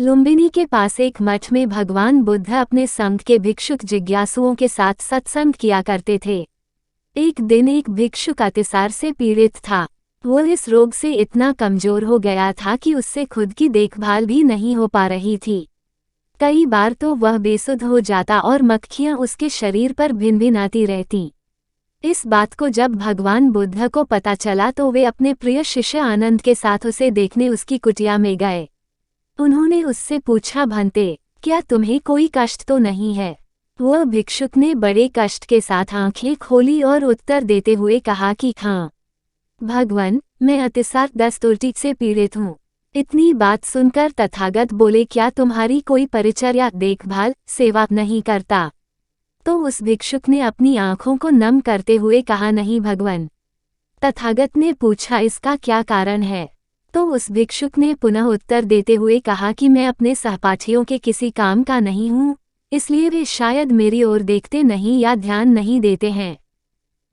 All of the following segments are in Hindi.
लुम्बिनी के पास एक मठ में भगवान बुद्ध अपने संघ के भिक्षुक जिज्ञासुओं के साथ सत्संग किया करते थे। एक दिन एक भिक्षुक अतिसार से पीड़ित था। वो इस रोग से इतना कमजोर हो गया था कि उससे खुद की देखभाल भी नहीं हो पा रही थी। कई बार तो वह बेसुध हो जाता और मक्खियां उसके शरीर पर भिनभिनाती रहती। इस बात को जब भगवान बुद्ध को पता चला तो वे अपने प्रिय शिष्य आनंद के साथ उसे देखने उसकी कुटिया में गए। उन्होंने उससे पूछा, भंते, क्या तुम्हें कोई कष्ट तो नहीं है? वह भिक्षुक ने बड़े कष्ट के साथ आंखें खोली और उत्तर देते हुए कहा कि हाँ भगवान, मैं अतिसार दस्त उल्टी से पीड़ित हूँ। इतनी बात सुनकर तथागत बोले, क्या तुम्हारी कोई परिचर्या, देखभाल, सेवा नहीं करता? तो उस भिक्षुक ने अपनी आंखों को नम करते हुए कहा, नहीं भगवान। तथागत ने पूछा, इसका क्या कारण है? तो उस भिक्षुक ने पुनः उत्तर देते हुए कहा कि मैं अपने सहपाठियों के किसी काम का नहीं हूँ, इसलिए वे शायद मेरी ओर देखते नहीं या ध्यान नहीं देते हैं।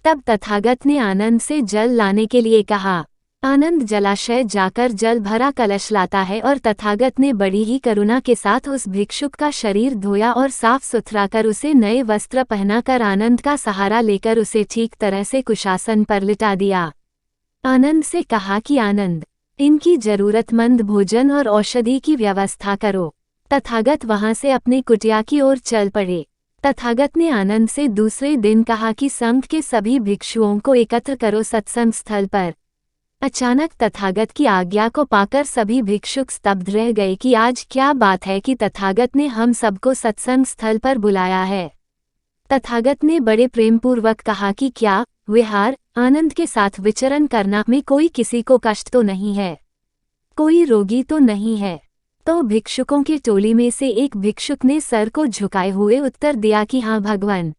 तब तथागत ने आनंद से जल लाने के लिए कहा। आनंद जलाशय जाकर जल भरा कलश लाता है और तथागत ने बड़ी ही करुणा के साथ उस भिक्षुक का शरीर धोया और साफ सुथरा कर उसे नए वस्त्र पहनाकर आनंद का सहारा लेकर उसे ठीक तरह से कुशासन पर लिटा दिया। आनंद से कहा कि आनंद, इनकी जरूरतमंद भोजन और औषधि की व्यवस्था करो। तथागत वहां से अपनी कुटिया की ओर चल पड़े। तथागत ने आनंद से दूसरे दिन कहा कि संघ के सभी भिक्षुओं को एकत्र करो सत्संग स्थल पर। अचानक तथागत की आज्ञा को पाकर सभी भिक्षुक स्तब्ध रह गए कि आज क्या बात है कि तथागत ने हम सबको सत्संग स्थल पर बुलाया है। तथागत ने बड़े प्रेमपूर्वक कहा कि क्या विहार, आनंद के साथ विचरण करना में कोई किसी को कष्ट तो नहीं है, कोई रोगी तो नहीं है? तो भिक्षुकों की टोली में से एक भिक्षुक ने सर को झुकाए हुए उत्तर दिया कि हाँ भगवान।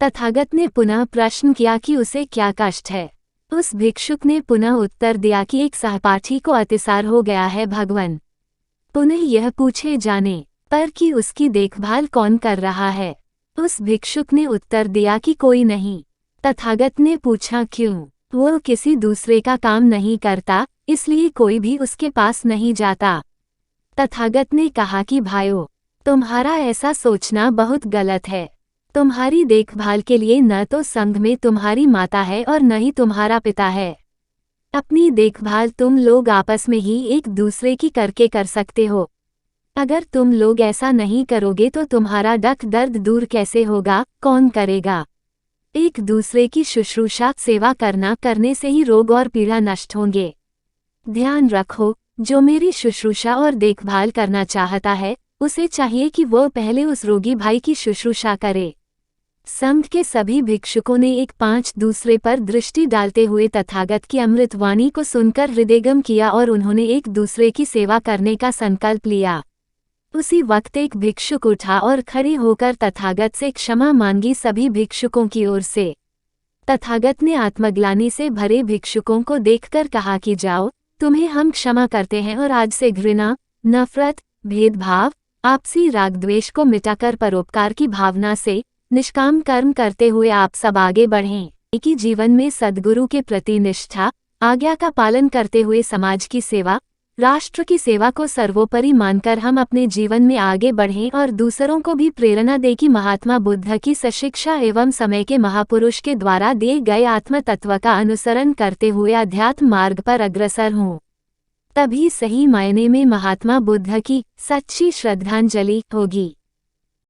तथागत ने पुनः प्रश्न किया कि उसे क्या कष्ट है। उस भिक्षुक ने पुनः उत्तर दिया कि एक सहपाठी को अतिसार हो गया है भगवान। पुनः यह पूछे जाने पर कि उसकी देखभाल कौन कर रहा है। उस भिक्षुक ने उत्तर दिया कि कोई नहीं। तथागत ने पूछा, क्यों? वो किसी दूसरे का काम नहीं करता, इसलिए कोई भी उसके पास नहीं जाता। तथागत ने कहा कि भाइयों, तुम्हारा ऐसा सोचना बहुत गलत है। तुम्हारी देखभाल के लिए न तो संघ में तुम्हारी माता है और न ही तुम्हारा पिता है। अपनी देखभाल तुम लोग आपस में ही एक दूसरे की करके कर सकते हो। अगर तुम लोग ऐसा नहीं करोगे तो तुम्हारा दुख दर्द दूर कैसे होगा, कौन करेगा? एक दूसरे की शुश्रूषा सेवा करने से ही रोग और पीड़ा नष्ट होंगे। ध्यान रखो, जो मेरी शुश्रूषा और देखभाल करना चाहता है, उसे चाहिए कि वो पहले उस रोगी भाई की शुश्रूषा करे। संघ के सभी भिक्षुकों ने एक पांच दूसरे पर दृष्टि डालते हुए तथागत की अमृतवाणी को सुनकर हृदयंगम किया और उन्होंने एक दूसरे की सेवा करने का संकल्प लिया। उसी वक्त एक भिक्षुक उठा और खड़े होकर तथागत से क्षमा मांगी सभी भिक्षुकों की ओर से। तथागत ने आत्मग्लानि से भरे भिक्षुकों को देखकर कहा कि जाओ, तुम्हें हम क्षमा करते हैं और आज से घृणा, नफरत, भेदभाव, आपसी राग द्वेष को मिटाकर परोपकार की भावना से निष्काम कर्म करते हुए आप सब आगे बढ़ें। एक ही जीवन में सद्गुरु के प्रति निष्ठा, आज्ञा का पालन करते हुए समाज की सेवा, राष्ट्र की सेवा को सर्वोपरि मानकर हम अपने जीवन में आगे बढ़ें और दूसरों को भी प्रेरणा दें कि महात्मा बुद्ध की सशिक्षा एवं समय के महापुरुष के द्वारा दिए गए आत्म तत्व का अनुसरण करते हुए अध्यात्म मार्ग पर अग्रसर हों। तभी सही मायने में महात्मा बुद्ध की सच्ची श्रद्धांजलि होगी।